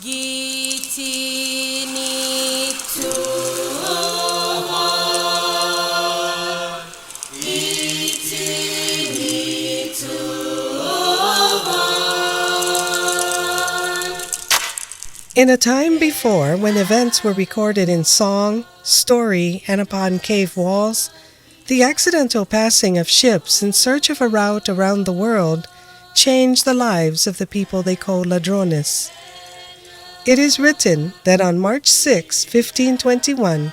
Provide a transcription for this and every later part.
Gitini In a time before, when events were recorded in song, story, and upon cave walls, the accidental passing of ships in search of a route around the world changed the lives of the people they called ladrones. It is written that on March 6, 1521,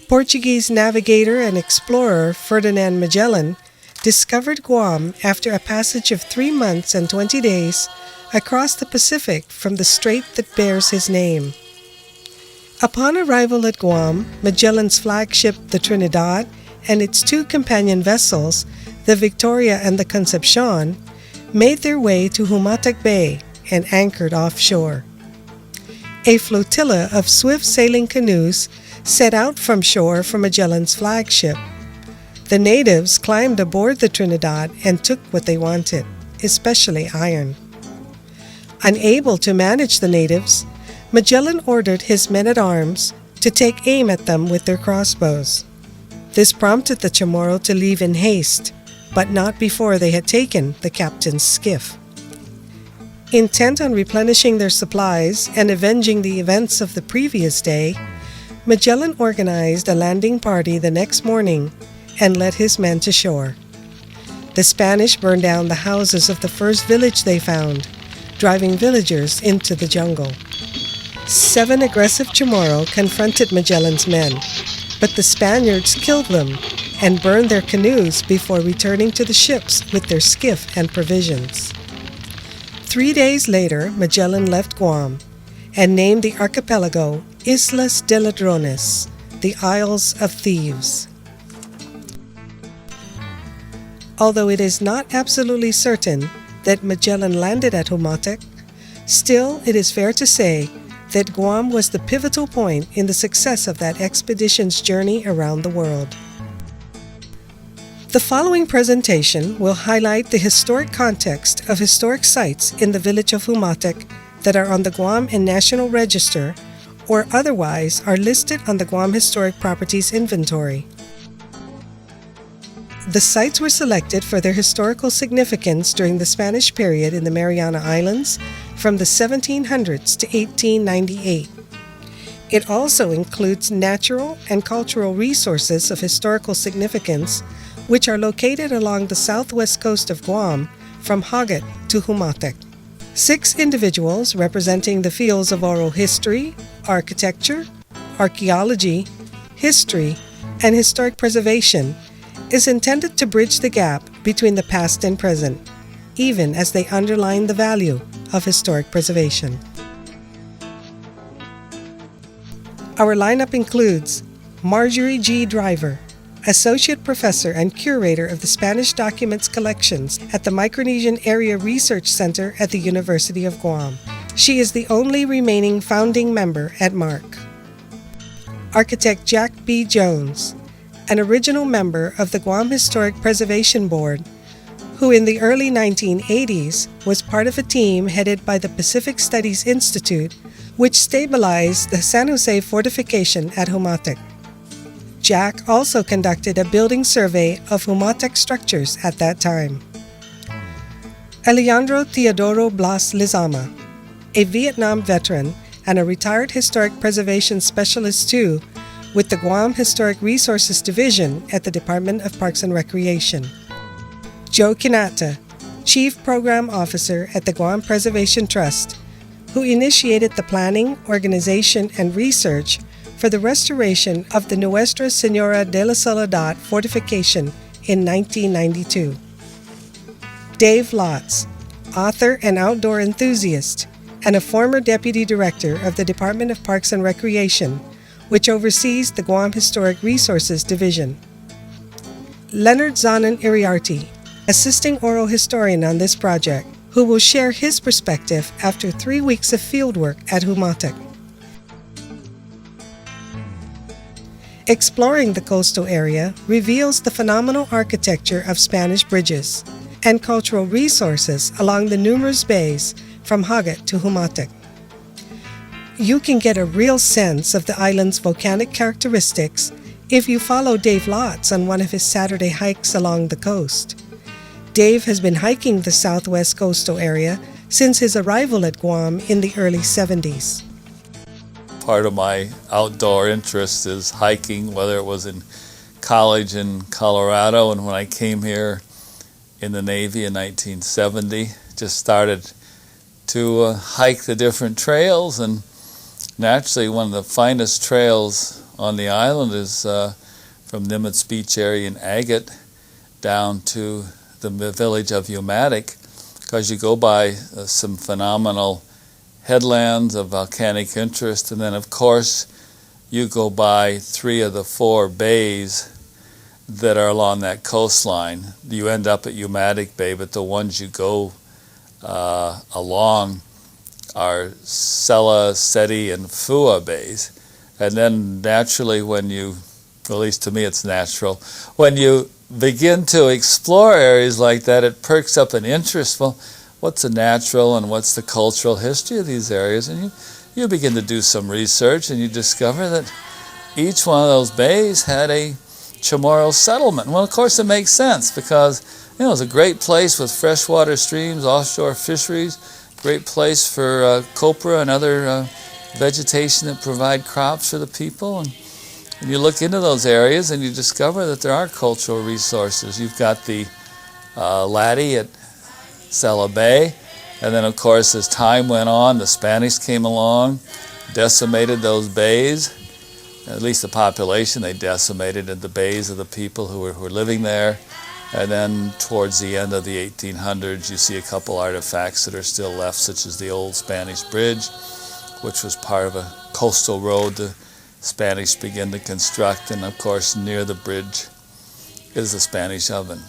Portuguese navigator and explorer Ferdinand Magellan discovered Guam after a passage of 3 months and 20 days across the Pacific from the strait that bears his name. Upon arrival at Guam, Magellan's flagship, the Trinidad, and its 2 companion vessels, the Victoria and the Concepcion, made their way to Humåtak Bay and anchored offshore. A flotilla of swift-sailing canoes set out from shore for Magellan's flagship. The natives climbed aboard the Trinidad and took what they wanted, especially iron. Unable to manage the natives, Magellan ordered his men-at-arms to take aim at them with their crossbows. This prompted the CHamoru to leave in haste, but not before they had taken the captain's skiff. Intent on replenishing their supplies and avenging the events of the previous day, Magellan organized a landing party the next morning and led his men to shore. The Spanish burned down the houses of the first village they found, driving villagers into the jungle. 7 aggressive CHamoru confronted Magellan's men, but the Spaniards killed them and burned their canoes before returning to the ships with their skiff and provisions. 3 days later, Magellan left Guam and named the archipelago Islas de Ladrones, the Isles of Thieves. Although it is not absolutely certain that Magellan landed at Humåtak, still it is fair to say that Guam was the pivotal point in the success of that expedition's journey around the world. The following presentation will highlight the historic context of historic sites in the village of Humåtak that are on the Guam and National Register or otherwise are listed on the Guam Historic Properties Inventory. The sites were selected for their historical significance during the Spanish period in the Mariana Islands from the 1700s to 1898. It also includes natural and cultural resources of historical significance which are located along the southwest coast of Guam from Hagat to Humåtak. 6 individuals representing the fields of oral history, architecture, archaeology, history, and historic preservation is intended to bridge the gap between the past and present, even as they underline the value of historic preservation. Our lineup includes Marjorie G. Driver, Associate Professor and Curator of the Spanish Documents Collections at the Micronesian Area Research Center at the University of Guam. She is the only remaining founding member at MARC. Architect Jack B. Jones, an original member of the Guam Historic Preservation Board, who in the early 1980s was part of a team headed by the Pacific Studies Institute, which stabilized the San Jose fortification at Humåtak. Jack also conducted a building survey of Humåtak structures at that time. Alejandro Teodoro Blas Lizama, a Vietnam veteran and a retired historic preservation specialist too, with the Guam Historic Resources Division at the Department of Parks and Recreation. Joe Quinata, Chief Program Officer at the Guam Preservation Trust, who initiated the planning, organization, and research for the restoration of the Nuestra Señora de la Soledad fortification in 1992. Dave Lotz, author and outdoor enthusiast, and a former Deputy Director of the Department of Parks and Recreation, which oversees the Guam Historic Resources Division. Leonard Zahnen Iriarte, assisting oral historian on this project, who will share his perspective after 3 weeks of fieldwork at Humåtak. Exploring the coastal area reveals the phenomenal architecture of Spanish bridges and cultural resources along the numerous bays from Hagat to Humåtak. You can get a real sense of the island's volcanic characteristics if you follow Dave Lotz on one of his Saturday hikes along the coast. Dave has been hiking the southwest coastal area since his arrival at Guam in the early 70s. Part of my outdoor interest is hiking, whether it was in college in Colorado and when I came here in the Navy in 1970. Just started to hike the different trails, and naturally one of the finest trails on the island is from Nimitz Beach area in Agate down to the village of Umatac, because you go by some phenomenal headlands of volcanic interest, and then of course you go by 3 of the 4 bays that are along that coastline. You end up at Umatac Bay, but the ones you go along are Sella, Seti, and Fua bays. And then naturally when you, at least to me it's natural, when you begin to explore areas like that, it perks up an interest. Well, what's the natural and what's the cultural history of these areas? And you begin to do some research, and you discover that each one of those bays had a CHamoru settlement. Well, of course it makes sense, because it's a great place with freshwater streams, offshore fisheries, great place for copra and other vegetation that provide crops for the people. And you look into those areas and you discover that there are cultural resources. You've got the latte at Sella Bay, and then of course as time went on, the Spanish came along, decimated those bays, at least the population they decimated in the bays of the people who were living there. And then towards the end of the 1800s, you see a couple artifacts that are still left, such as the old Spanish bridge, which was part of a coastal road the Spanish began to construct. And of course, near the bridge is the Spanish oven.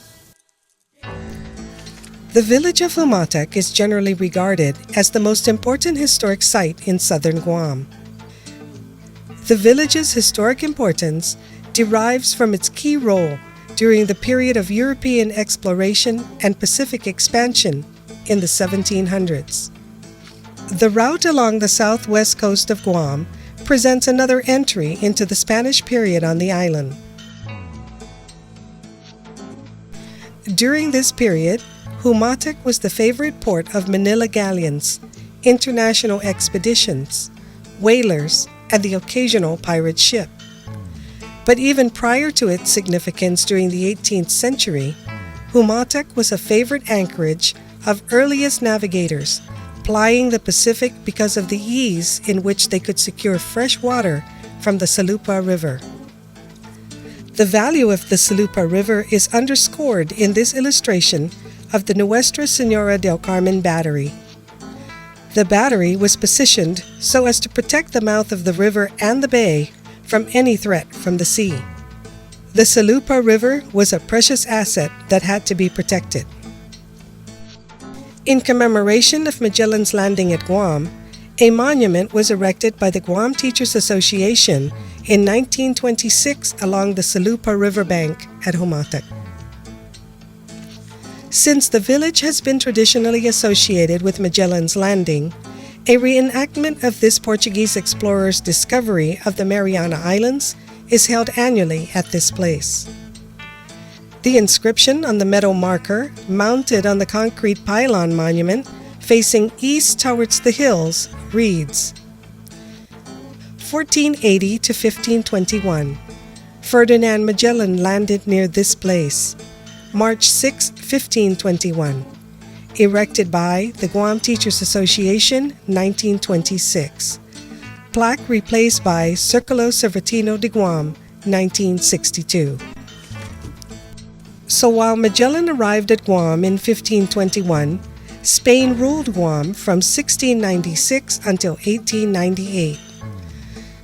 The village of Umatac is generally regarded as the most important historic site in southern Guam. The village's historic importance derives from its key role during the period of European exploration and Pacific expansion in the 1700s. The route along the southwest coast of Guam presents another entry into the Spanish period on the island. During this period, Humåtak was the favorite port of Manila galleons, international expeditions, whalers, and the occasional pirate ship. But even prior to its significance during the 18th century, Humåtak was a favorite anchorage of earliest navigators, plying the Pacific because of the ease in which they could secure fresh water from the Salupa River. The value of the Salupa River is underscored in this illustration of the Nuestra Señora del Carmen Battery. The battery was positioned so as to protect the mouth of the river and the bay from any threat from the sea. The Salupa River was a precious asset that had to be protected. In commemoration of Magellan's landing at Guam, a monument was erected by the Guam Teachers Association in 1926 along the Salupa riverbank at Humåtak. Since the village has been traditionally associated with Magellan's landing, a reenactment of this Portuguese explorer's discovery of the Mariana Islands is held annually at this place. The inscription on the metal marker mounted on the concrete pylon monument facing east towards the hills reads, 1480 to 1521, Ferdinand Magellan landed near this place, March 6, 1521. Erected by the Guam Teachers Association, 1926. Plaque replaced by Circulo Cervatino de Guam, 1962. So while Magellan arrived at Guam in 1521, Spain ruled Guam from 1696 until 1898.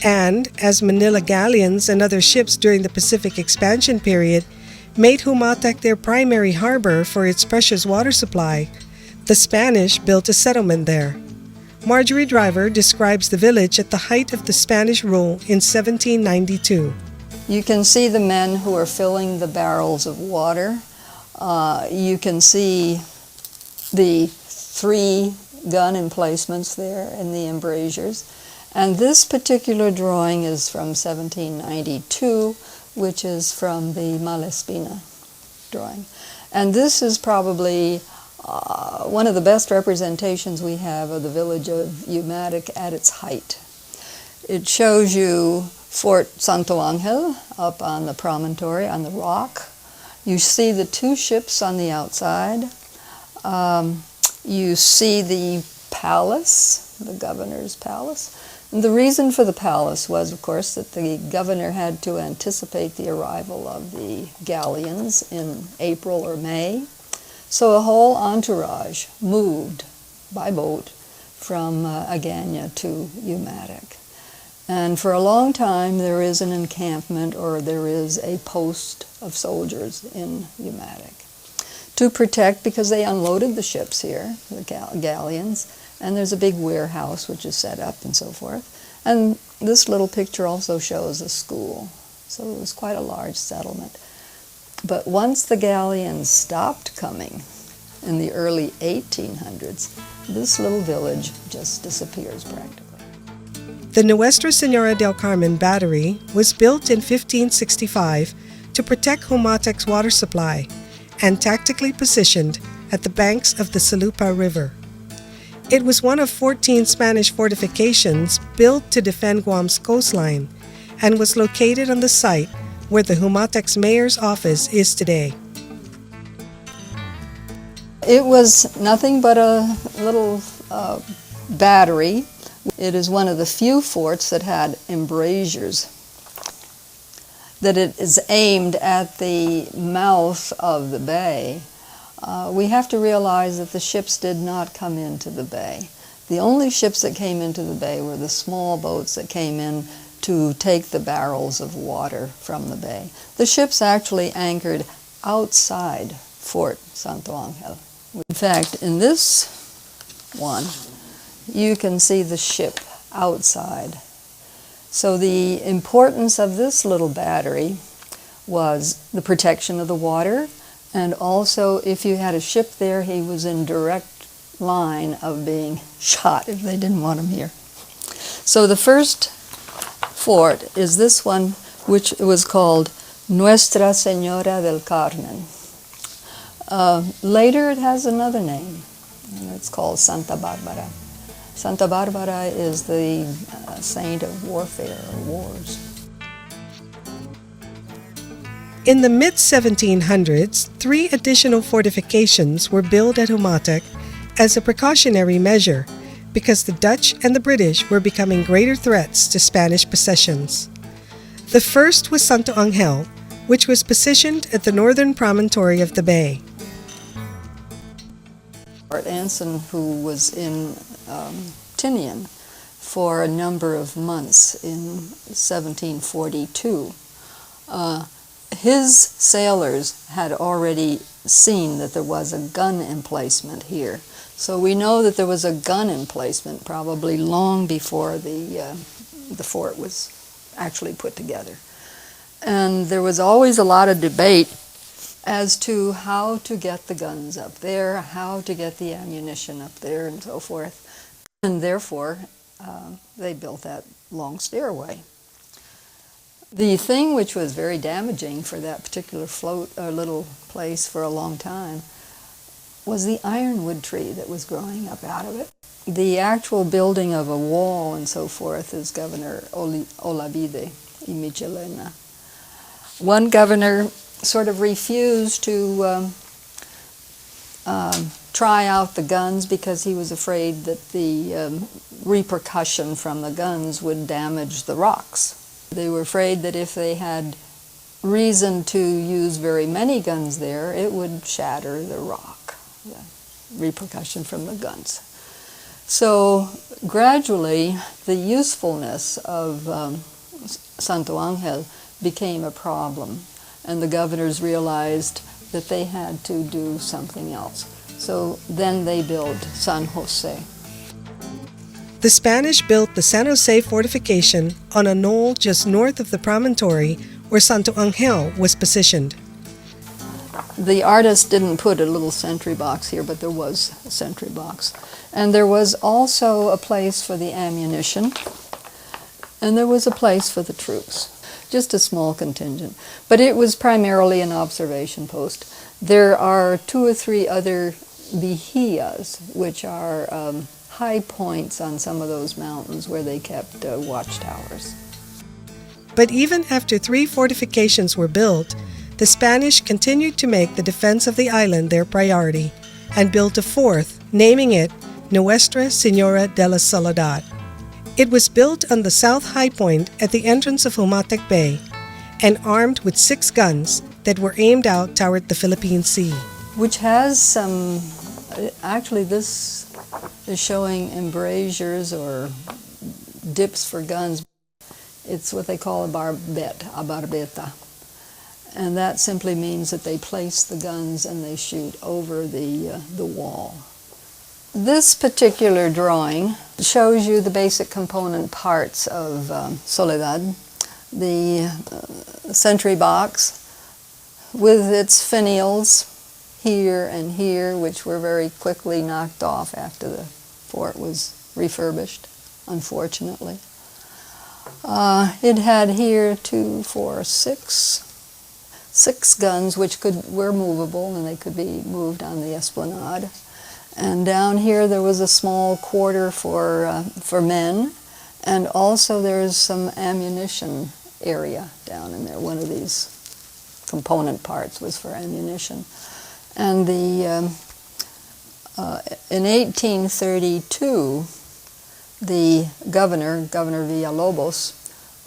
And as Manila galleons and other ships during the Pacific expansion period made Humåtak their primary harbor for its precious water supply, the Spanish built a settlement there. Marjorie Driver describes the village at the height of the Spanish rule in 1792. You can see the men who are filling the barrels of water. You can see the 3 gun emplacements there and the embrasures. And this particular drawing is from 1792, which is from the Malespina drawing. And this is probably one of the best representations we have of the village of Umatac at its height. It shows you Fort Santo Angel up on the promontory, on the rock. You see the two ships on the outside. You see the palace, the governor's palace. And the reason for the palace was, of course, that the governor had to anticipate the arrival of the galleons in April or May. So a whole entourage moved by boat from Aguon to Umatac. And for a long time there is an encampment, or there is a post of soldiers in Umatac to protect, because they unloaded the ships here, the galleons, and there's a big warehouse which is set up and so forth. And this little picture also shows a school. So it was quite a large settlement. But once the galleons stopped coming in the early 1800s, this little village just disappears practically. The Nuestra Señora del Carmen Battery was built in 1565 to protect Humåtac's water supply and tactically positioned at the banks of the Salupa River. It was one of 14 Spanish fortifications built to defend Guam's coastline and was located on the site where the Humåtac's mayor's office is today. It was nothing but a little battery. It is one of the few forts that had embrasures, that it is aimed at the mouth of the bay. We have to realize that the ships did not come into the bay. The only ships that came into the bay were the small boats that came in to take the barrels of water from the bay. The ships actually anchored outside Fort Santo Angel. In fact, in this one, you can see the ship outside. So the importance of this little battery was the protection of the water, and also if you had a ship there, he was in direct line of being shot if they didn't want him here. So the first fort is this one, which was called Nuestra Señora del Carmen. Later it has another name, and it's called Santa Barbara. Santa Barbara is the saint of warfare or wars. In the mid-1700s, 3 additional fortifications were built at Humåtak as a precautionary measure because the Dutch and the British were becoming greater threats to Spanish possessions. The first was Santo Angel, which was positioned at the northern promontory of the bay. Art Anson, who was in Tinian for a number of months in 1742, his sailors had already seen that there was a gun emplacement here. So we know that there was a gun emplacement probably long before the fort was actually put together. And there was always a lot of debate as to how to get the guns up there, how to get the ammunition up there, and so forth. And therefore, they built that long stairway. The thing which was very damaging for that particular little place for a long time was the ironwood tree that was growing up out of it. The actual building of a wall and so forth is Governor Olavide y Michelena. One governor sort of refused to try out the guns because he was afraid that the repercussion from the guns would damage the rocks. They were afraid that if they had reason to use very many guns there, it would shatter the rock, the repercussion from the guns. So gradually, the usefulness of Santo Angel became a problem, and the governors realized that they had to do something else. So then they built San Jose. The Spanish built the San Jose fortification on a knoll just north of the promontory where Santo Angel was positioned. The artist didn't put a little sentry box here, but there was a sentry box. And there was also a place for the ammunition. And there was a place for the troops, just a small contingent. But it was primarily an observation post. There are 2 or 3 other vihias, which are high points on some of those mountains where they kept watchtowers. But even after 3 fortifications were built, the Spanish continued to make the defense of the island their priority and built a 4th, naming it Nuestra Señora de la Soledad. It was built on the south high point at the entrance of Umatac Bay and armed with 6 guns that were aimed out toward the Philippine Sea. Which has some, actually this is showing embrasures or dips for guns. It's what they call a barbeta. And that simply means that they place the guns and they shoot over the wall. This particular drawing shows you the basic component parts of Soledad. The sentry box with its finials here and here, which were very quickly knocked off after the fort was refurbished, unfortunately. It had here 2, 4, 6 guns which were movable, and they could be moved on the esplanade. And down here there was a small quarter for men, and also there's some ammunition area down in there. One of these component parts was for ammunition. And in 1832, the Governor Villalobos,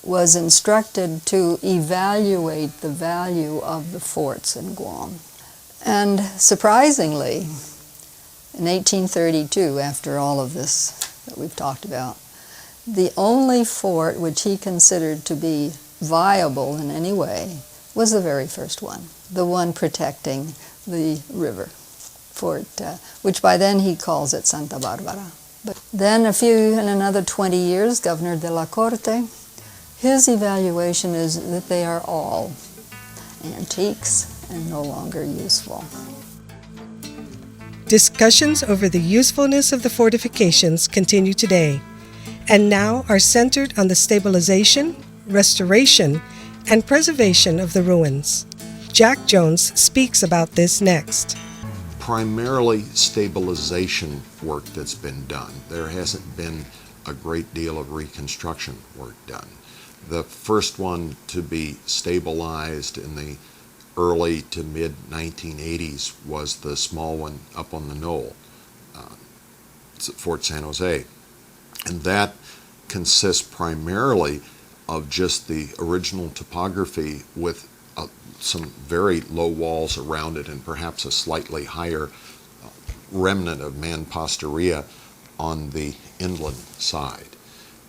was instructed to evaluate the value of the forts in Guam. And surprisingly, in 1832, after all of this that we've talked about, the only fort which he considered to be viable in any way was the very first one, the one protecting the river, fort, which by then he calls it Santa Barbara. But then in another 20 years, Governor de la Corte, his evaluation is that they are all antiques and no longer useful. Discussions over the usefulness of the fortifications continue today, and now are centered on the stabilization, restoration, and preservation of the ruins. Jack Jones speaks about this next. Primarily stabilization work that's been done. There hasn't been a great deal of reconstruction work done. The first one to be stabilized in the early to mid 1980s was the small one up on the knoll. It's at Fort San Jose. And that consists primarily of just the original topography with some very low walls around it and perhaps a slightly higher remnant of mamposteria on the inland side.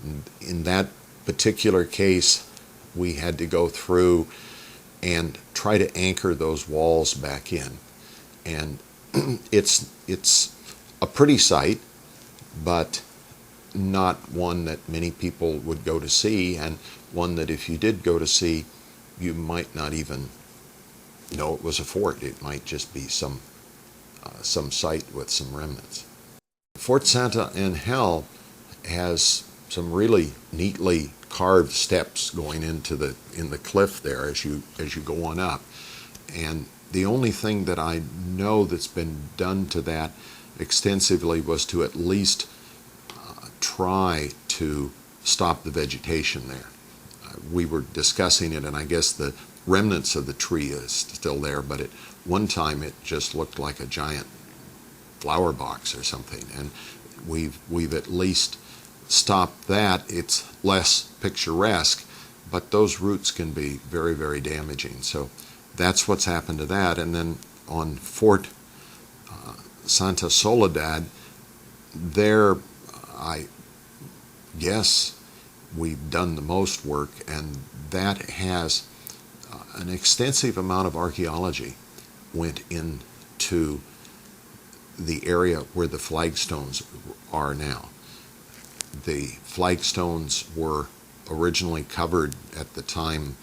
And in that particular case, we had to go through and try to anchor those walls back in. And it's a pretty sight, but not one that many people would go to see, and one that if you did go to see, you might not even know it was a fort. It might just be some site with some remnants. Fort Santa Angel has some really neatly carved steps going into in the cliff there as you go on up, and the only thing that I know that's been done to that extensively was to at least try to stop the vegetation there. We were discussing it, and I guess the remnants of the tree is still there, but at one time it just looked like a giant flower box or something, and we've at least stopped that. It's less picturesque, but those roots can be very, very damaging. So that's what's happened to that. And then on Fort Santa Soledad, there I guess we've done the most work, and that has an extensive amount of archaeology went into the area where the flagstones are now. The flagstones were originally covered at the time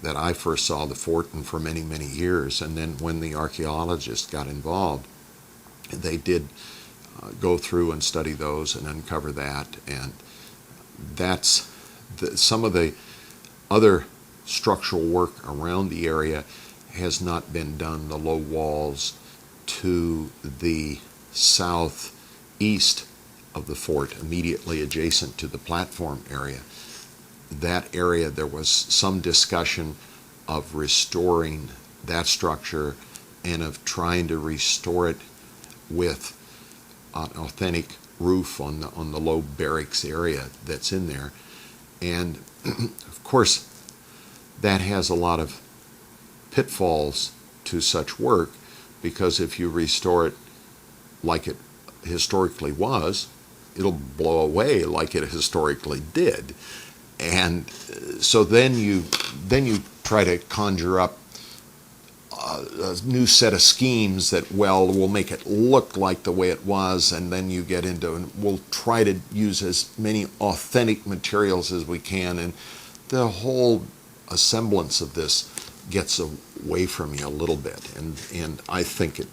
that I first saw the fort, and for many, many years. And then when the archaeologists got involved, they did go through and study those and uncover that. And that's Some of the other structural work around the area has not been done. The low walls to the southeast of the fort, immediately adjacent to the platform area. That area, there was some discussion of restoring that structure and of trying to restore it with an authentic roof on the low barracks area that's in there. And of course, that has a lot of pitfalls to such work, because if you restore it like it historically was, it'll blow away like it historically did. And so then you try to conjure up a new set of schemes that, well, will make it look like the way it was, and then you get into, and we'll try to use as many authentic materials as we can, and the whole semblance of this gets away from you a little bit. And I think it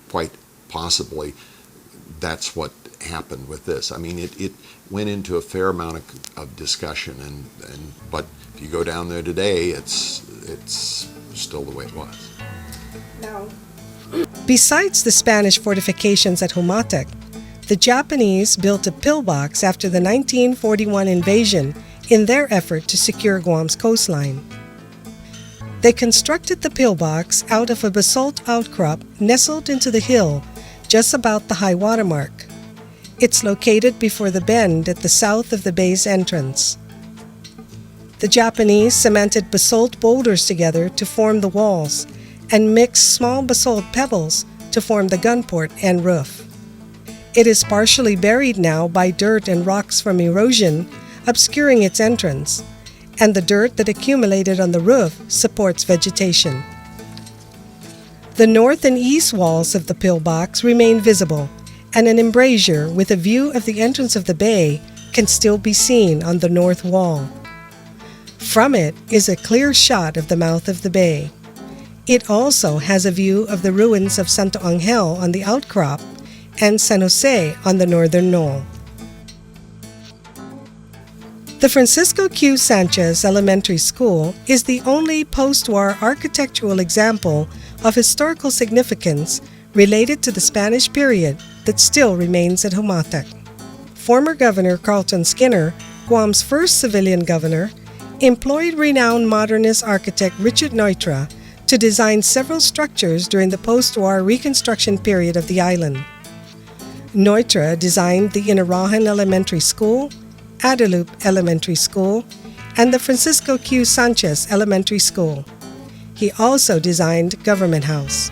quite possibly that's what happened with this. I mean, it went into a fair amount of discussion, but if you go down there today, it's still the way it was. Now, besides the Spanish fortifications at Humåtak, the Japanese built a pillbox after the 1941 invasion in their effort to secure Guam's coastline. They constructed the pillbox out of a basalt outcrop nestled into the hill just about the high water mark. It's located before the bend at the south of the bay's entrance. The Japanese cemented basalt boulders together to form the walls and mixed small basalt pebbles to form the gun port and roof. It is partially buried now by dirt and rocks from erosion, obscuring its entrance, and the dirt that accumulated on the roof supports vegetation. The north and east walls of the pillbox remain visible, and an embrasure with a view of the entrance of the bay can still be seen on the north wall. From it is a clear shot of the mouth of the bay. It also has a view of the ruins of Santo Angel on the outcrop and San Jose on the northern knoll. The Francisco Q. Sanchez Elementary School is the only post-war architectural example of historical significance related to the Spanish period that still remains at Humåtak. Former Governor Carlton Skinner, Guam's first civilian governor, employed renowned modernist architect Richard Neutra to design several structures during the post-war reconstruction period of the island. Neutra designed the Inarajan Elementary School, Adelup Elementary School, and the Francisco Q. Sanchez Elementary School. He also designed Government House.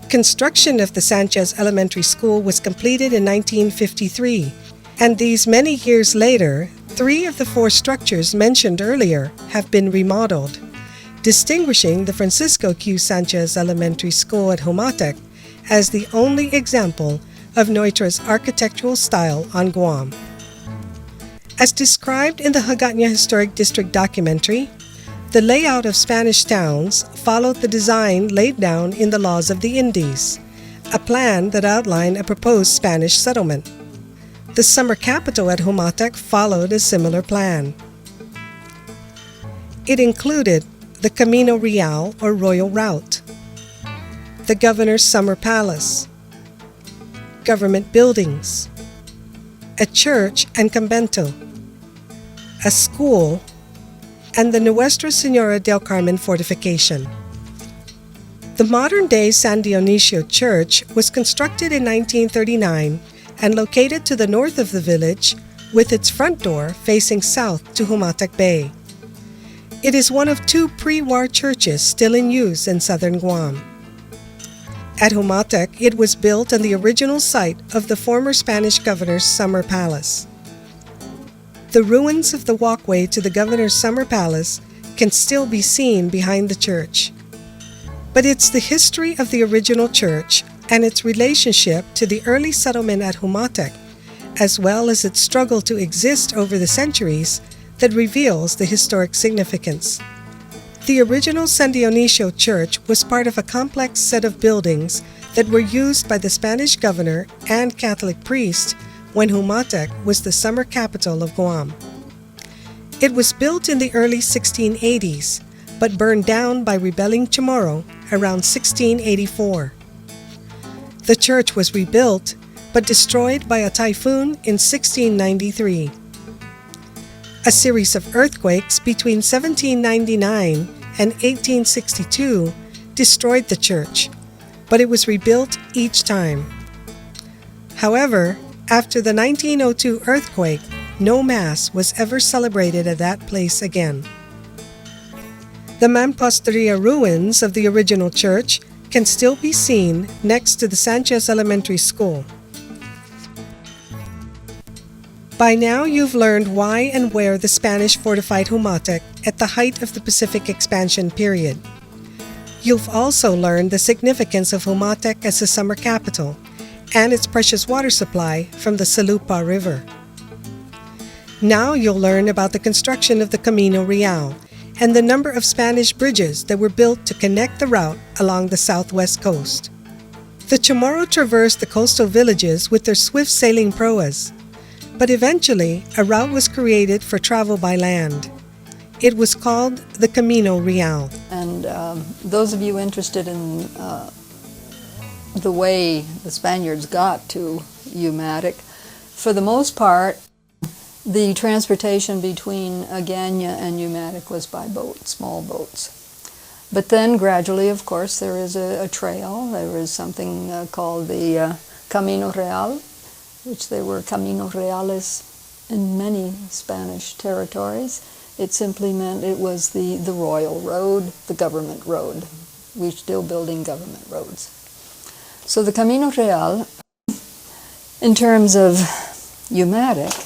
Construction of the Sanchez Elementary School was completed in 1953, and these many years later, 3 of the 4 structures mentioned earlier have been remodeled, distinguishing the Francisco Q. Sanchez Elementary School at Humåtak as the only example of Neutra's architectural style on Guam. As described in the Hagåtña Historic District documentary, the layout of Spanish towns followed the design laid down in the Laws of the Indies, a plan that outlined a proposed Spanish settlement. The summer capital at Humåtak followed a similar plan. It included the Camino Real or Royal Route, the Governor's Summer Palace, government buildings, a church and convento, a school, and the Nuestra Señora del Carmen fortification. The modern-day San Dionisio Church was constructed in 1939 and located to the north of the village, with its front door facing south to Humåtak Bay. It is one of 2 pre-war churches still in use in southern Guam. At Humåtak, it was built on the original site of the former Spanish governor's summer palace. The ruins of the walkway to the governor's summer palace can still be seen behind the church. But it's the history of the original church and its relationship to the early settlement at Humåtak, as well as its struggle to exist over the centuries, that reveals the historic significance. The original San Dionisio Church was part of a complex set of buildings that were used by the Spanish governor and Catholic priest when Humåtak was the summer capital of Guam. It was built in the early 1680s, but burned down by rebelling CHamoru around 1684. The church was rebuilt, but destroyed by a typhoon in 1693. A series of earthquakes between 1799 and 1862 destroyed the church, but it was rebuilt each time. However, after the 1902 earthquake, no Mass was ever celebrated at that place again. The Mamposteria ruins of the original church can still be seen next to the Sanchez Elementary School. By now you've learned why and where the Spanish fortified Humåtak at the height of the Pacific expansion period. You've also learned the significance of Humåtak as a summer capital and its precious water supply from the Salupa River. Now you'll learn about the construction of the Camino Real and the number of Spanish bridges that were built to connect the route along the southwest coast. The CHamoru traversed the coastal villages with their swift sailing proas, but eventually a route was created for travel by land. It was called the Camino Real. And those of you interested in the way the Spaniards got to Umatac, for the most part, the transportation between Aguon and Umatac was by boat, small boats. But then gradually, of course, there is a trail. There is something called the Camino Real, which there were Camino Reales in many Spanish territories. It simply meant it was the royal road, the government road. We're still building government roads. So the Camino Real, in terms of Umatac,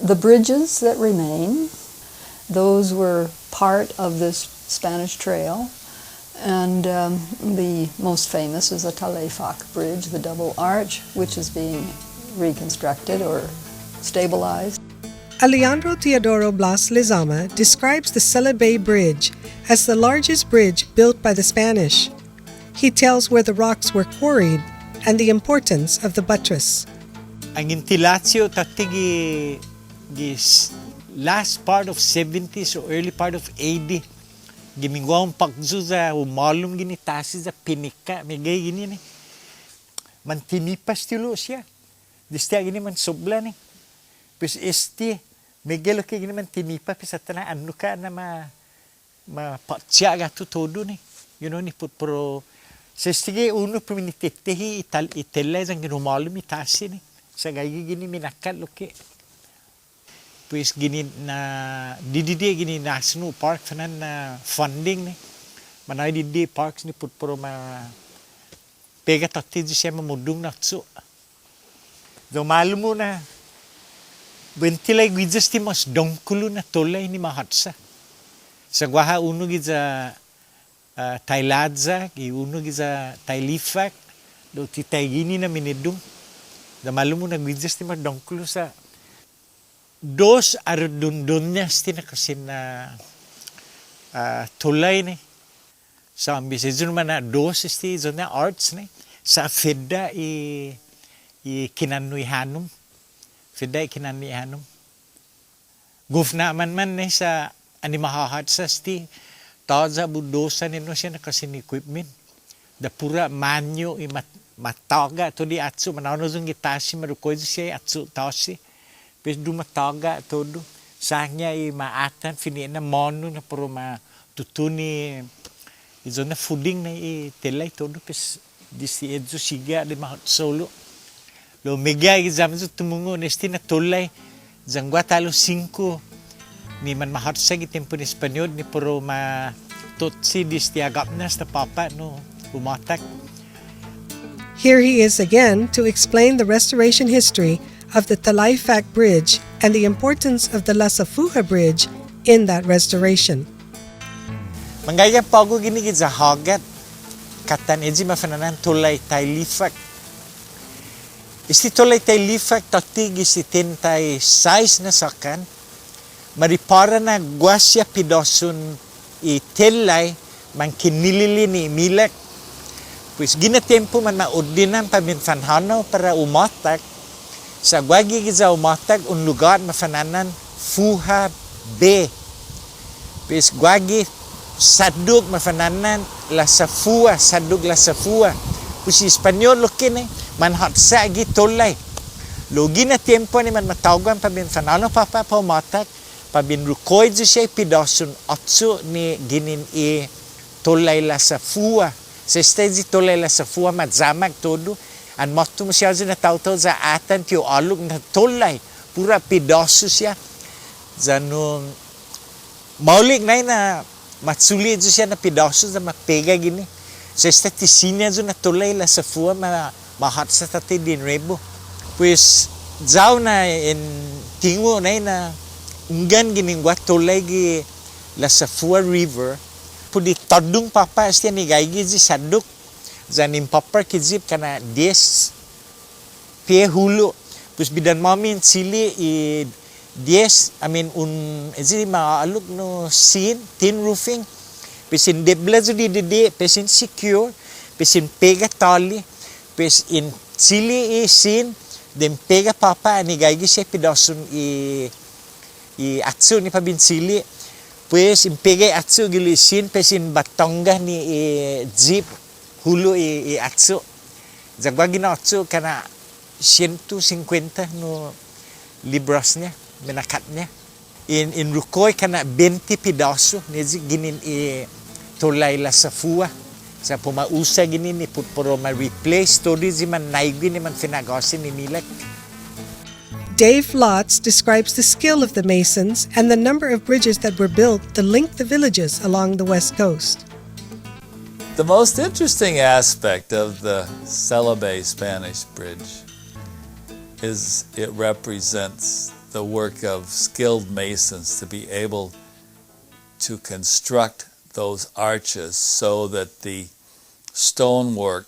the bridges that remain, those were part of this Spanish trail, and the most famous is the Talaifac Bridge, the double arch, which is being reconstructed or stabilized. Alejandro Teodoro Blas Lizama describes the Sella Bay Bridge as the largest bridge built by the Spanish. He tells where the rocks were quarried and the importance of the buttress. Ang intilatio tatigi last part of 70s or early part of 80 gimingwang pagzu za umalum gini tasi za pinika megay gini ni man tinipas tilo siya distia gini man sobla ni pues megelo ke gini man tinipa pues atana anu ka na ma patsya gato todo ni you know ni pro sestige uno perminitetehi itella zang umalum itasi ni sa gagi gini minakal loke pues gini na didide gini national park fanan na funding ni manay didi parks ni putpro ma pega tatti siya mamudung na tsu do malumo na bentilay guidas ti mas dongkulo na tolay ni mahatsa sa gwaha uno giza Tailadza gi uno giza Tailifak do ti taygini na minidung da malumo na guidas ti mas dongkulo sa dos ardundunnyas ti na kasi na tulay ni sa ambisizun man na dos ti zona arts ni sa FAIA i kinanuihanum FAIA i kinanuihanum gufna man ni sa animahahat sa sti taza budosa ni no siya na kasi ni equipment da pura manyo i mataga to di atsu manano zung gitasi marukoy siya atsu tasi pes dumataga todo sanya i maatan fini na mono na pro ma tutuni izo na fooding na i telay todo pes disi edzo siga de ma solo lo mega examzo tumungo nesti na tolay zangwa talo 5 ni man mahatsa gi tempo ni Espanyol ni pro ma totsi distiagapnas na papa no Umatac. Here he is again to explain the restoration history of the Talaifac Bridge and the importance of the Lasafuha Bridge in that restoration. Mangaya pago gini sa hagat katan edji mafananan tulay Talaifac. Isti tulay Talaifac tatigi si tentay size na sakan maripara na gwasya pidosun i telay man kinilili ni milak pues gina tempo man mauddinan paminfanhanaw para Umatac Sa gwagi giza Humåtak un lugar mafananan Fuha Bay. Pis gwagi sadug mafananan la Safua, sadug la Safua. Pusi Espanyol lokin manhat sa gi tolay. Logi na tiempo ni man matawgan pa bin fanano papa pa Humåtak pa bin rukoy siya pidasun atso ni ginin tolay la Safua. Sa stage tolay la Safua madzamag todo. An motto mo siya na tawtaw za atan tiyo alug na tolay. Pura pidaso siya. Zano maulik na matsuli siya na pidaso za mapega gini. Sa statisinya na tolay la Safua mahat sa tati din rebo. Pues zaw na in tingo na unggan gining wat tolay gi la Safua River. Pudi tadung papa siya ni gaigi ji saduk. Zanim papa kizip kana 10 pie hulu. Pues bidan mamin sili 10 ezili maaluk no tin roofing. Pesin debla di dede pesin secure. Pesin pega tali. Pesin sili sin den pega papa ni gaigi siya pidasun atsu ni pabin sili. Pues impega atsu gilisin pesin batongga ni jeep hulu atsu. Zagwagi na atsu kana 150 no libras niya, minakat niya. In rukoy kana 20 pidaso nezi ginin tolay la Safua. Sa pumausa ginin ni putporo ma-replace todo di man naigwi ni man finagasin ni nilak. Dave Lotz describes the skill of the masons and the number of bridges that were built to link the villages along the west coast. The most interesting aspect of the Celebé Spanish Bridge is it represents the work of skilled masons to be able to construct those arches so that the stonework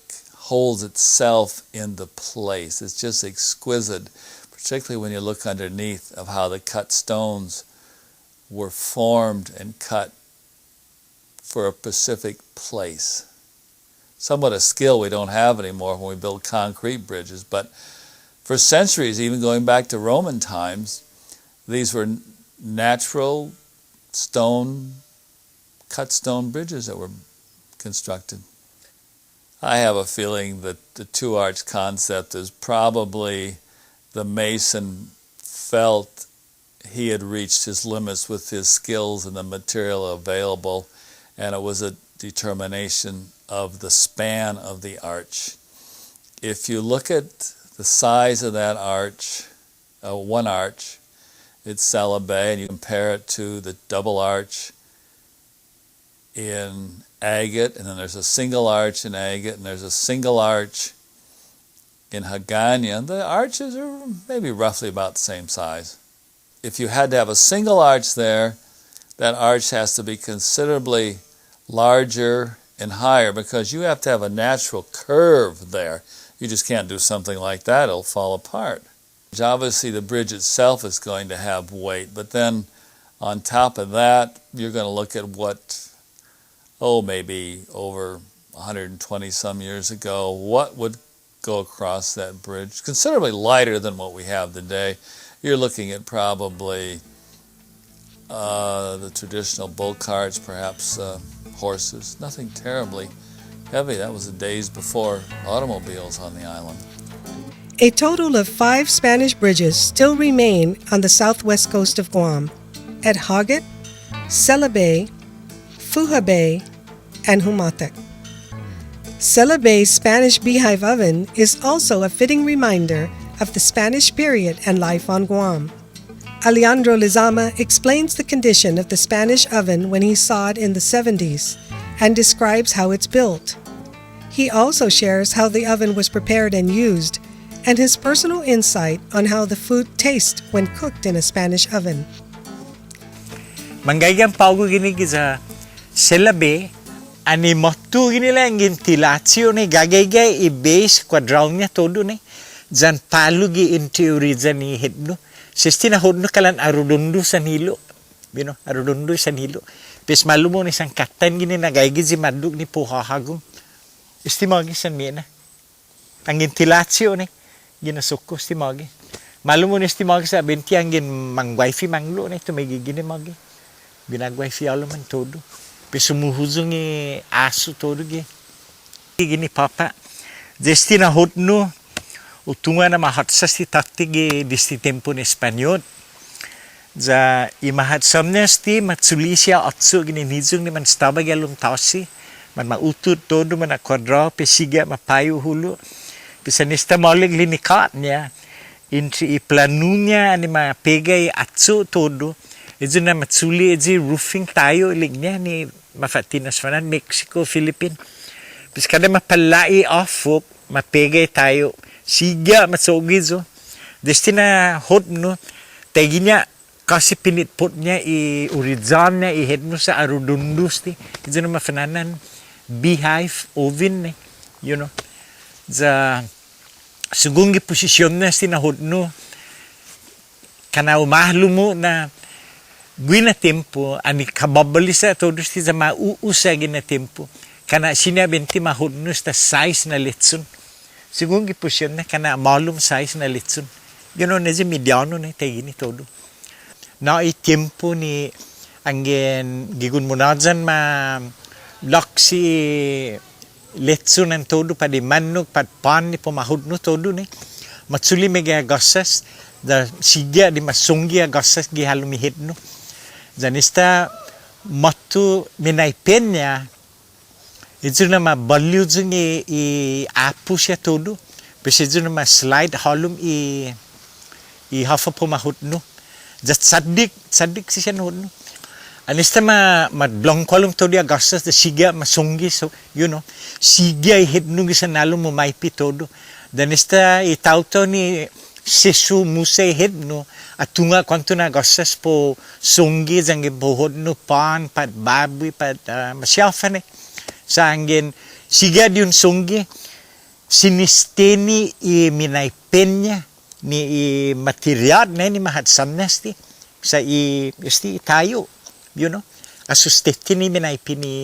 holds itself into place. It's just exquisite, particularly when you look underneath of how the cut stones were formed and cut for a specific place. Somewhat a skill we don't have anymore when we build concrete bridges, but for centuries, even going back to Roman times, these were natural cut stone bridges that were constructed. I have a feeling that the two-arch concept is probably the mason felt he had reached his limits with his skills and the material available, and it was a determination of the span of the arch. If you look at the size of that arch, one arch, it's Celebé, and you compare it to the double arch in agate, and then there's a single arch in agate, and there's a single arch in Hagania. The arches are maybe roughly about the same size. If you had to have a single arch there, that arch has to be considerably larger and higher because you have to have a natural curve there. You just can't do something like that, it'll fall apart. Obviously the bridge itself is going to have weight, but then on top of that, you're going to look at what, maybe over 120 some years ago, what would go across that bridge, considerably lighter than what we have today. You're looking at probably the traditional bull carts, perhaps horses, nothing terribly heavy. That was the days before automobiles on the island. A total of 5 Spanish bridges still remain on the southwest coast of Guam, at Hagat, Celebé, Fuha Bay, and Humåtak. Celebé's Spanish beehive oven is also a fitting reminder of the Spanish period and life on Guam. Alejandro Lizama explains the condition of the Spanish oven when he saw it in the 70s and describes how it's built. He also shares how the oven was prepared and used, and his personal insight on how the food tastes when cooked in a Spanish oven. Manggayang paugo gini sa Celebé, ani motto gini lang ventilasyon ni gagay i-base quadrant niya todo ni. Jan palu gi in teori jan ni hedno. Sistina hodno kalan arudundo sa nilo. Arudundo sa nilo. Pes malumo ni sang katan gini nagaygi si madug ni puhahagong. Istimagi san mina. Ang ventilasyon ni ginasuko istimagi. Malum mo nesti mga sa benti angin mang wifi manglo na ito may gigini magi. Binag wifi alo man todo. Pesumuhuzong aso todo gi. Gini papa. Desti na hotno utunga na mahatsas ti taktig desti tempo ni Espanyol. Za imahat samnesti matsuli siya atso gini nizong ni man stabag alum tausi. Man mautut todo man akwadra pesiga mapayu hulu. Pisanista malig linikat niya. Intri iplanunya ani mapegay atso todo. Ito na matsuli roofing tayo ilignya ni mafatinas fanan Mexico, Philippines. Pis kada mapalai offok mapegay tayo. Siga matsogi zo. Desti na hot no. Tagi niya kasi pinitpot niya i-urizan niya i-head no sa arudundus ti. Ito na mafananan beehive oven you know. Za sugungi posisyon na sinahod no kana umahlo mo na guina tempo ani kababalisa todo sti sa mauusa gina tempo kana sinabenti mahod no sta size na litson sugungi posisyon na kana malum size na litson you know na mediano na tagini todo na tempo ni angin gigun mo na dyan laksi letso ng todo pa di manok pa pan ni pumahod no todo ni matsuli mega gasas da sigya di masunggi gasas gi halumihit no janista matu minay penya ito na mabalyo dyan apu siya todo kasi ito na slide halum hafa pumahod no jat sadik siya no Anista madblongkolong to dia gasas de siga masunggi so you know siga hit nung isa nalo mo maipi todo danista itauto ni sesu musa hit no atunga kwanto na gasas po sunggi jang bohod no pan pat baboy pat masyafane sa angin siga diun sunggi sinisteni minay penya ni material na ni mahatsam nasti sa isti tayo you know asustetti ni minaipi ni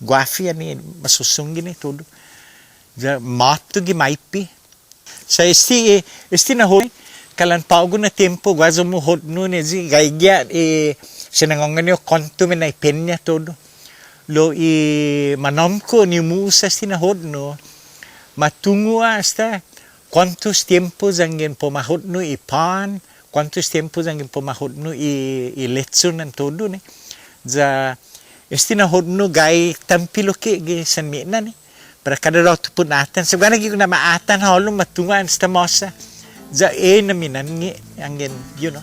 guafia ni masusunggi ni todo ja matto gi maipi sa esti na hoy kalan paugo na tempo gwazo mo hot no ni ji gaigya sinangongan yo konto minaipi niya todo lo manomko ni musa esti na hot no matungo hasta cuántos tiempos angin pomahot no ipan cuántos tiempos angin pomahot no i-letson ng todo ni za estinahod no gay tampilo ke gi sanmi na ni para kada daw tupun atan sa gana gi na maatan halong matungan sta mosa za na minan ngi angin you know.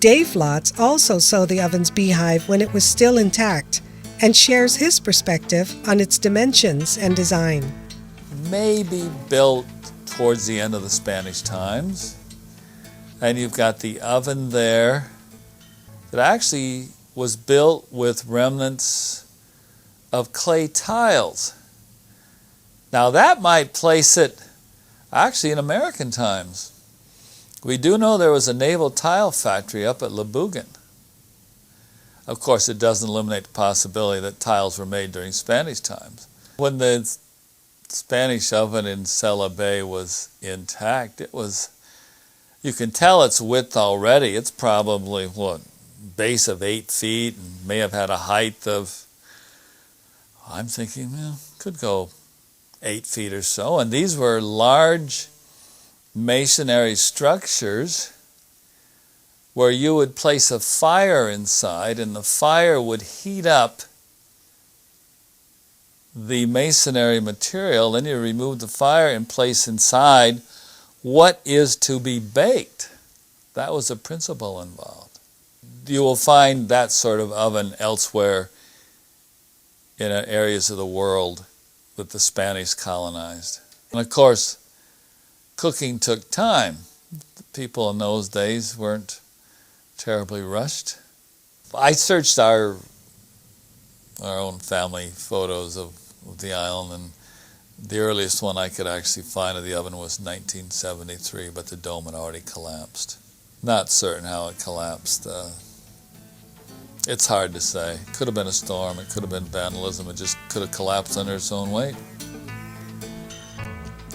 Dave Lotz also saw the oven's beehive when it was still intact and shares his perspective on its dimensions and design. Maybe built towards the end of the Spanish times. And you've got the oven there that actually was built with remnants of clay tiles. Now that might place it actually in American times. We do know there was a naval tile factory up at Labugan. Of course, it doesn't eliminate the possibility that tiles were made during Spanish times. When the Spanish oven in Sella Bay was intact, it was, you can tell its width already. It's probably, base of 8 feet and may have had a height of, I'm thinking, could go 8 feet or so. And these were large masonry structures where you would place a fire inside and the fire would heat up the masonry material. Then you remove the fire and place inside what is to be baked. That was the principle involved. You will find that sort of oven elsewhere in areas of the world that the Spanish colonized. And of course, cooking took time. The people in those days weren't terribly rushed. I searched our own family photos of the island, and the earliest one I could actually find of the oven was 1973, but the dome had already collapsed. Not certain how it collapsed. It's hard to say. It could have been a storm, it could have been vandalism, it just could have collapsed under its own weight.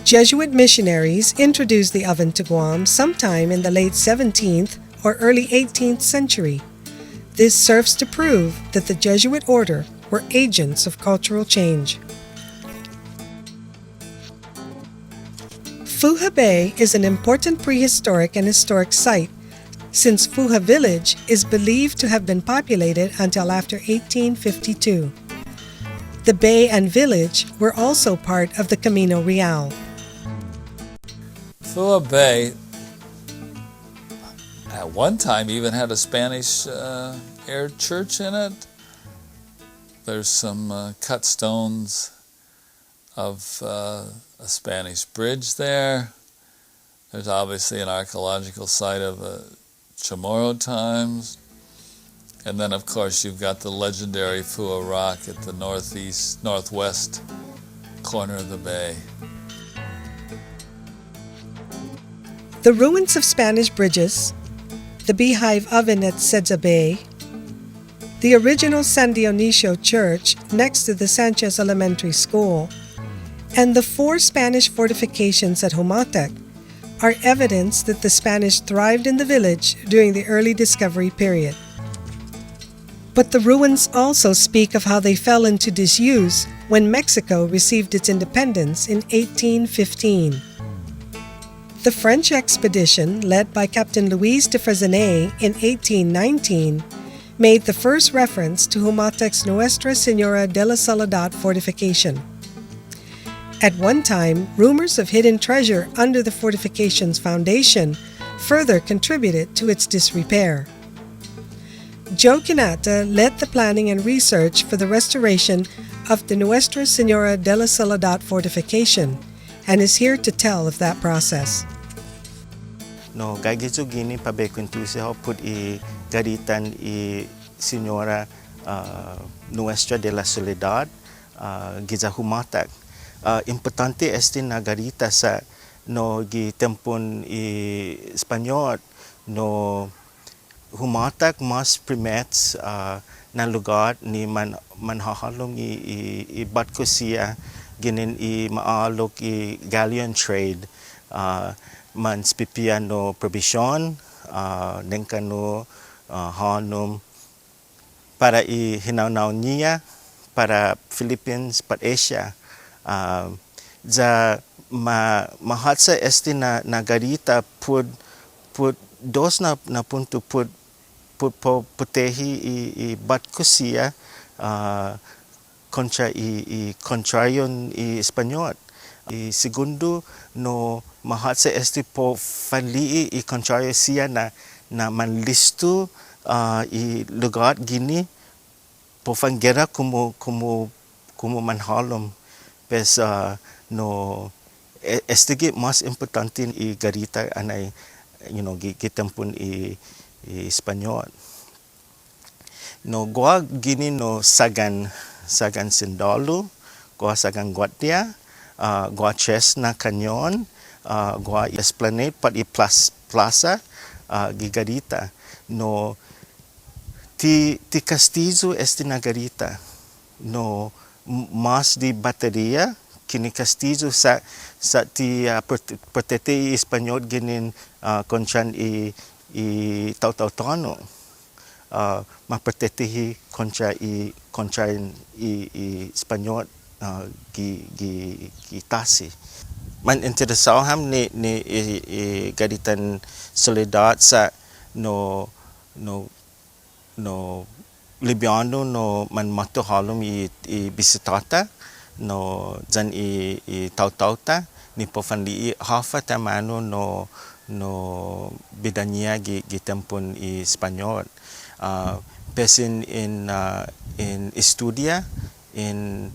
Jesuit missionaries introduced the oven to Guam sometime in the late 17th or early 18th century. This serves to prove that the Jesuit order were agents of cultural change. Fuha Bay is an important prehistoric and historic site, since Fuha Village is believed to have been populated until after 1852. The bay and village were also part of the Camino Real. Fuha Bay at one time even had a Spanish air church in it. There's some cut stones of a Spanish bridge there. There's obviously an archaeological site of CHamoru times. And then, of course, you've got the legendary Fuha Rock at the northwest corner of the bay. The ruins of Spanish bridges, the beehive oven at Sedza Bay, the original San Dionisio Church next to the Sanchez Elementary School, and the 4 Spanish fortifications at Humåtak are evidence that the Spanish thrived in the village during the early discovery period. But the ruins also speak of how they fell into disuse when Mexico received its independence in 1815. The French expedition, led by Captain Louis de Frezanay in 1819, made the first reference to Humatac's Nuestra Señora de la Soledad fortification. At one time, rumors of hidden treasure under the fortification's foundation further contributed to its disrepair. Joe Quinata led the planning and research for the restoration of the Nuestra Señora de la Soledad fortification and is here to tell of that process. No, gagito gini pabekwentusi ho put I garitan I Señora Nuestra de la Soledad giza Humåtak. Importante este na garita sa no gi tempon I Espanyol no Humåtak mas primets na lugar ni manhahalong I batko siya ginin I maalok I galleon trade man spipia no provision nengkano hanum para I hinaw niya para Philippines pat Asia za mahatsa este na garita pud dos na punto pud putehi I batko siya contra I contrayon I Espanyol. I segundo no mahatsa este po fanlii I contrario siya na manlisto I lugar gini po fanggera como manhalom. Pes no este mas importante I garita anay gitempon I Espanyol. No gua gini no sagan Sindalo, gua sagan Guatia, gua Chesna Canyon, gua Esplanade pat I Plaza gigarita. No ti castizo este na garita. No mas di bateria kini castizo sa ti protete I Espanyol ginin konchan I tau-tau-tono maprotetehi kontra I Espanyol gi tasi. Man interesado ham ni garitan Soledad sa no Libyano no man mato halom I bisitata no zan I tau-tauta ni po fanli hafa tamano no bidania gitempon I Espanyol. Pesin in estudia in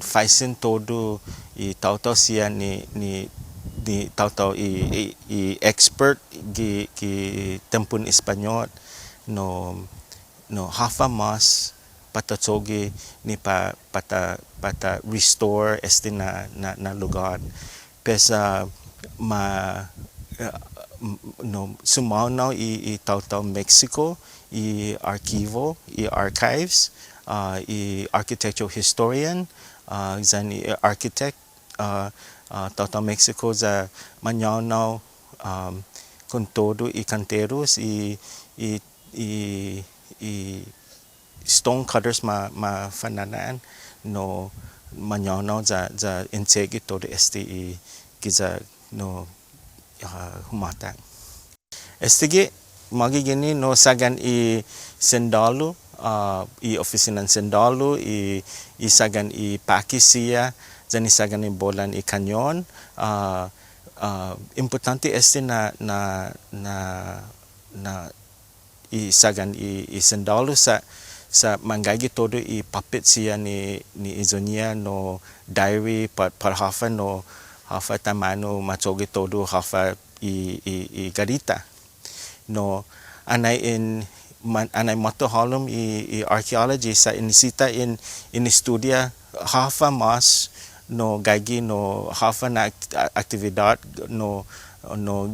faisen todo I tau-tau siya ni tau-tau I expert gi tempon Espanyol no hafa mas patatsogi ni pata restore este na lugar. Pesa sumaunaw I tau-tau Mexico I archivo I archives I architectural historian zan I architect Tauta Mexico za manyaw con todo y canteros y stone cutters ma Fanlalai'an no manyaw za insegi todo y giza no Humåtak. Estige magi gini no sagan i Sendalu i oficinan Sendalu i sagan i Pakisia zani sagan i bolan i Canyon importante na i sagan i Sendalu sa manggagi todo i puppet sia ni Izonia no diary par hafa no hafa tamano macogi todo hafa i garita no anay moto halum i archaeology sa inisita in studia hafa mas no gagi no hafa na aktividad no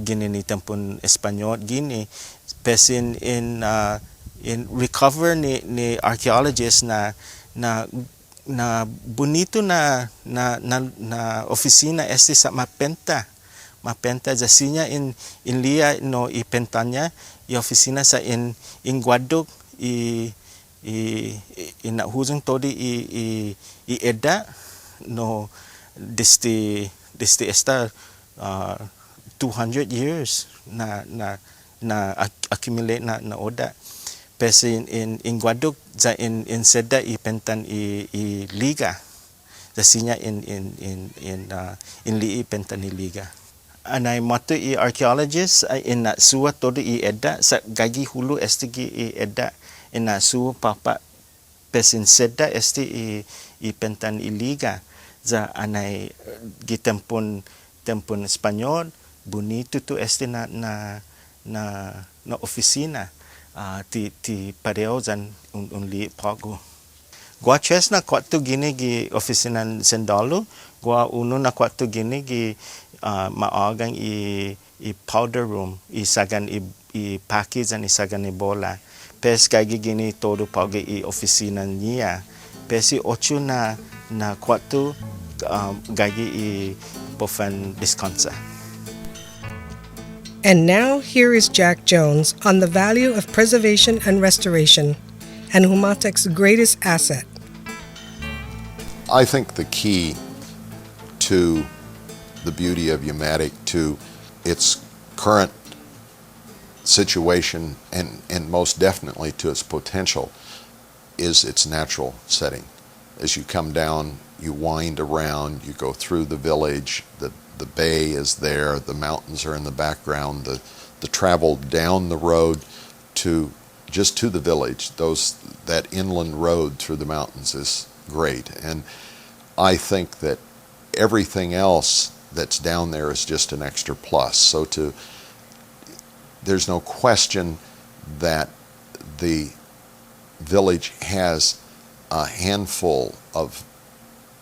gininitan pun Espanyol gini pesin in recover ni archaeologists na bonito na oficina sa mapenta za sinya in lia no ipentanya i oficina sa in Guadok i huzong todi i edda no desde esta 200 years na accumulate na oda pesin in Guadok za in sedda i pentan i liga za sinya in li pentan i liga anay moto i archaeologists in na suwa todo i edda sa gagi hulu estigi i edda in na suwa papa pesin sedda esti i pentan i liga za anay gitempon Espanyol bonito tu esti na oficina ti pareo zan un li pago gua ches na kwatu gini gi oficinan Sendalu gua uno na kwatu gini gi maagang i powder room i sagan i package and i sagan i bola pes gagi gini todo pagi i oficinan niya pesi ocho na kwatu gagi i pofan descansa. And now here is Jack Jones on the value of preservation and restoration, and Humotac's greatest asset. I think the key to the beauty of Umatac, to its current situation, and most definitely to its potential, is its natural setting. As you come down, you wind around, you go through the village, the bay is there, the mountains are in the background, the travel down the road to the village, that inland road through the mountains is great. And I think that everything else that's down there is just an extra plus. So there's no question that the village has a handful of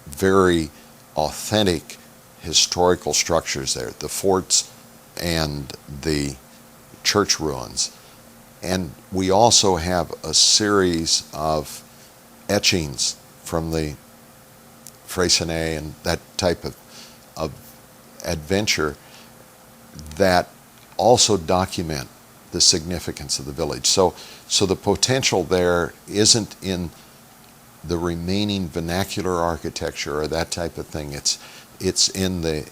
very authentic historical structures there, the forts and the church ruins. And we also have a series of etchings from the Freycinet and that type of adventure that also document the significance of the village. So the potential there isn't in the remaining vernacular architecture or that type of thing. It's in the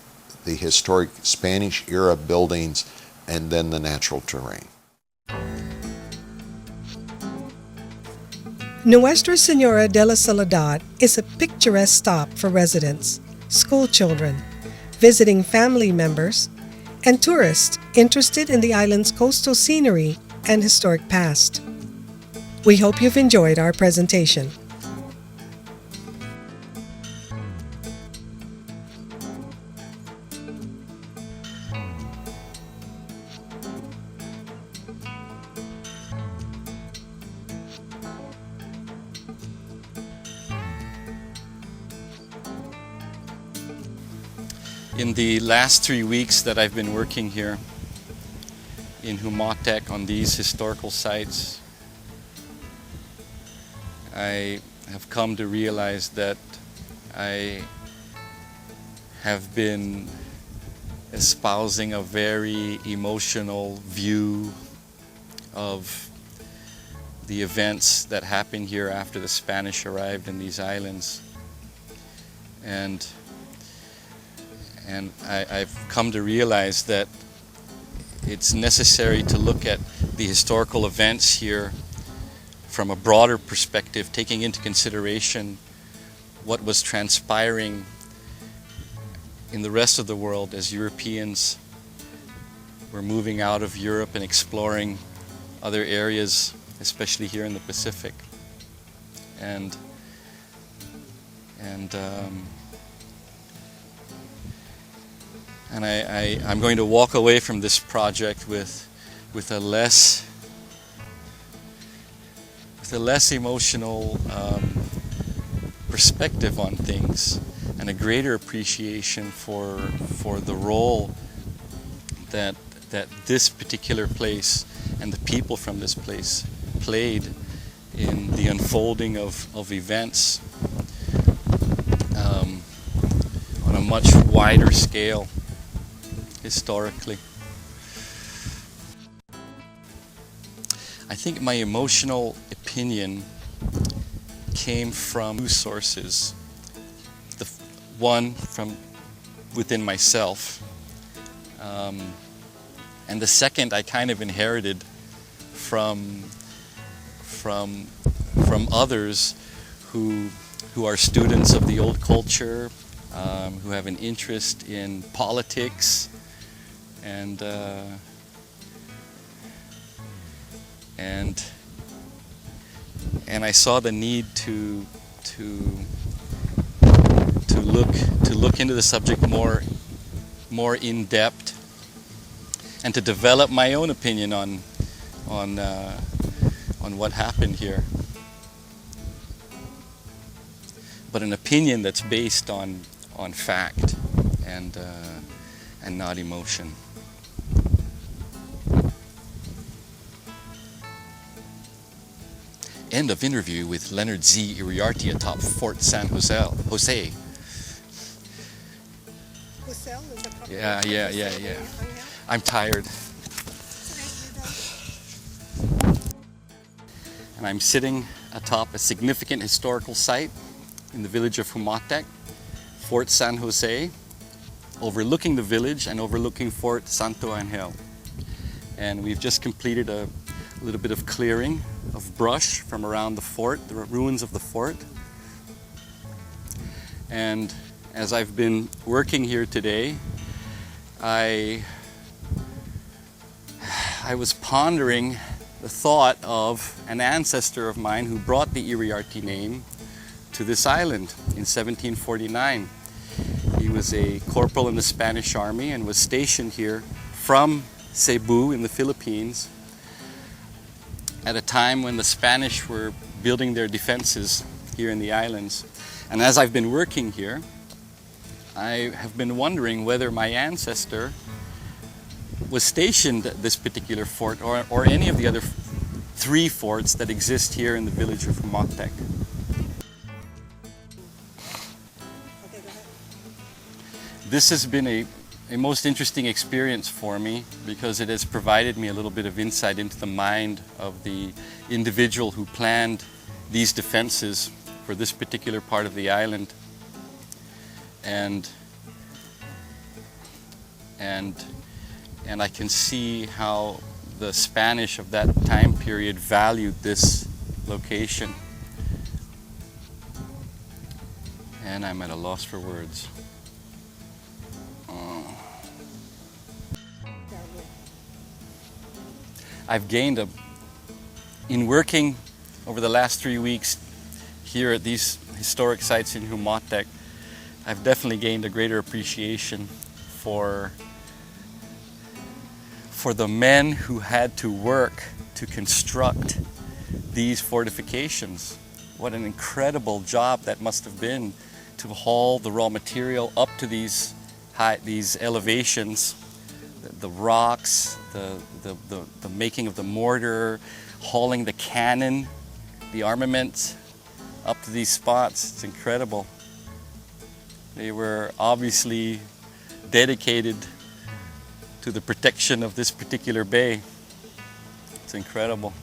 historic Spanish era buildings and then the natural terrain. Nuestra Senora de la Soledad is a picturesque stop for residents, school children, visiting family members, and tourists interested in the island's coastal scenery and historic past. We hope you've enjoyed our presentation. In the last 3 weeks that I've been working here in Humåtak on these historical sites, I have come to realize that I have been espousing a very emotional view of the events that happened here after the Spanish arrived in these islands. And I've come to realize that it's necessary to look at the historical events here from a broader perspective, taking into consideration what was transpiring in the rest of the world as Europeans were moving out of Europe and exploring other areas, especially here in the Pacific. And I'm going to walk away from this project with a less emotional perspective on things, and a greater appreciation for the role that this particular place and the people from this place played in the unfolding of events on a much wider scale historically. I think my emotional opinion came from two sources. The one from within myself, and the second I kind of inherited from others who are students of the old culture, who have an interest in politics, and I saw the need to look into the subject more in depth, and to develop my own opinion on what happened here. But an opinion that's based on fact and not emotion. End of interview with Leonard Z. Iriarte atop Fort San Jose. Yeah. I'm tired. And I'm sitting atop a significant historical site in the village of Humåtak, Fort San Jose, overlooking the village and overlooking Fort Santo Angel. And we've just completed a little bit of clearing of brush from around the fort, the ruins of the fort. And as I've been working here today, I was pondering the thought of an ancestor of mine who brought the Iriarte name to this island in 1749. He was a corporal in the Spanish Army and was stationed here from Cebu in the Philippines at a time when the Spanish were building their defenses here in the islands. And as I've been working here, I have been wondering whether my ancestor was stationed at this particular fort or any of the other three forts that exist here in the village of Umatac. This has been a most interesting experience for me because it has provided me a little bit of insight into the mind of the individual who planned these defenses for this particular part of the island. And I can see how the Spanish of that time period valued this location. And I'm at a loss for words. I've gained in working over the last 3 weeks here at these historic sites in Humåtak, I've definitely gained a greater appreciation for the men who had to work to construct these fortifications. What an incredible job that must have been to haul the raw material up to these elevations, the rocks, the making of the mortar, hauling the cannon, the armament up to these spots. It's incredible. They were obviously dedicated to the protection of this particular bay. It's incredible.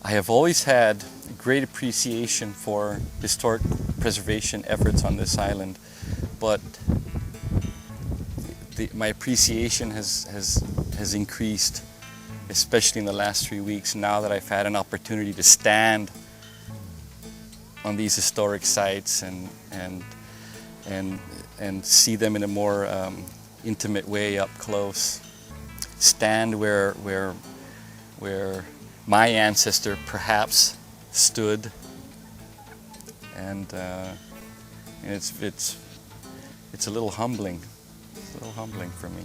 I have always had a great appreciation for historic preservation efforts on this island, but my appreciation has increased, especially in the last 3 weeks, now that I've had an opportunity to stand on these historic sites and see them in a more intimate way up close. Stand where my ancestor perhaps stood, and it's a little humbling. It's a little humbling for me.